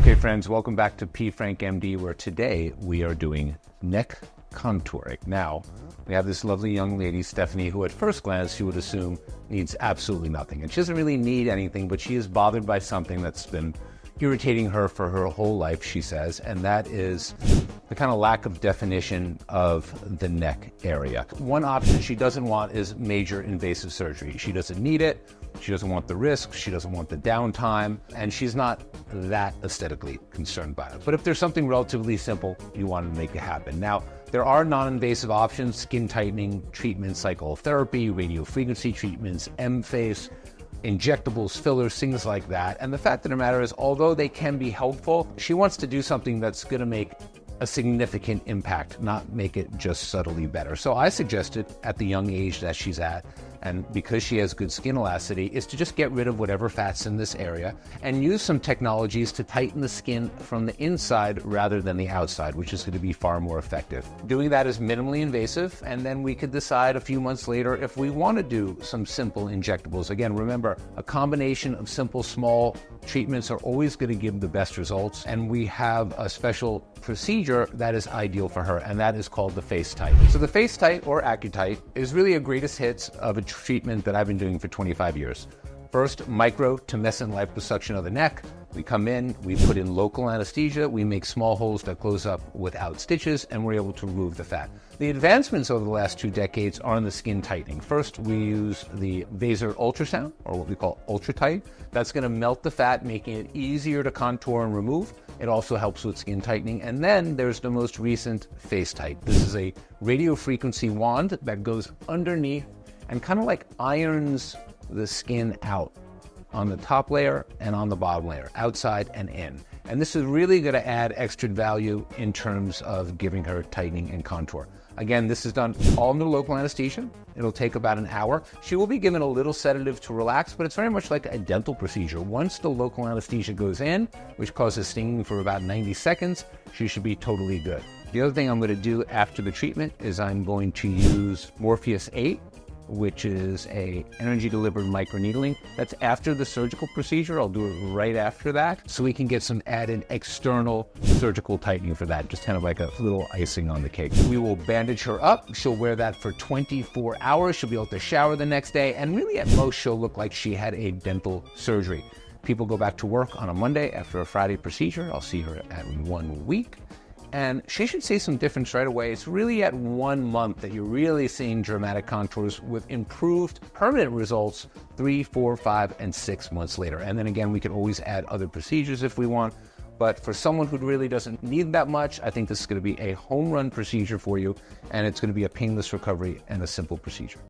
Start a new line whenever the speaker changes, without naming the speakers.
Okay friends, welcome back to P. Frank MD, where today we are doing neck contouring. Now, we have this lovely young lady, Stephanie, who at first glance you would assume needs absolutely nothing. And she doesn't really need anything, but she is bothered by something that's been irritating her for her whole life, she says, and that is the kind of lack of definition of the neck area. One option she doesn't want is major invasive surgery. She doesn't need it, she doesn't want the risk, she doesn't want the downtime, and she's not that aesthetically concerned by it. But if there's something relatively simple, you want to make it happen. Now, there are non-invasive options, skin tightening treatments, psychotherapy, radiofrequency treatments, M-face, injectables, fillers, things like that. And the fact of the matter is, although they can be helpful, she wants to do something that's going to make a significant impact, not make it just subtly better. So I suggested at the young age that she's at, and because she has good skin elasticity, is to just get rid of whatever fat's in this area and use some technologies to tighten the skin from the inside rather than the outside, which is going to be far more effective. Doing that is minimally invasive, and then we could decide a few months later if we want to do some simple injectables. Again, remember, a combination of simple, small treatments are always going to give the best results, and we have a special procedure that is ideal for her, and that is called the FaceTite. So the FaceTite, or AccuTite, is really a greatest hits of a treatment that I've been doing for 25 years. First, micro to liposuction of the neck. We come in, we put in local anesthesia, we make small holes that close up without stitches, and we're able to remove the fat. The advancements over the last 2 decades are in the skin tightening. First, we use the laser ultrasound, or what we call UltraTite. That's going to melt the fat, making it easier to contour and remove. It also helps with skin tightening. And then there's the most recent FaceTite. This is a radiofrequency wand that goes underneath and kind of like irons the skin out on the top layer and on the bottom layer, outside and in. And this is really going to add extra value in terms of giving her tightening and contour. Again, this is done all under local anesthesia. It'll take about an hour. She will be given a little sedative to relax, but it's very much like a dental procedure. Once the local anesthesia goes in, which causes stinging for about 90 seconds, she should be totally good. The other thing I'm going to do after the treatment is I'm going to use Morpheus8, which is a energy delivered microneedling. That's after the surgical procedure. I'll do it right after that, so we can get some added external surgical tightening for that, just kind of like a little icing on the cake. We will bandage her up. She'll wear that for 24 hours. She'll be able to shower the next day, and really at most she'll look like she had a dental surgery. People go back to work on a Monday after a Friday procedure. I'll see her at 1 week. And she should see some difference right away. It's really at 1 month that you're really seeing dramatic contours with improved permanent results 3, 4, 5, and 6 months later. And then again, we can always add other procedures if we want. But for someone who really doesn't need that much, I think this is going to be a home run procedure for you, and it's going to be a painless recovery and a simple procedure.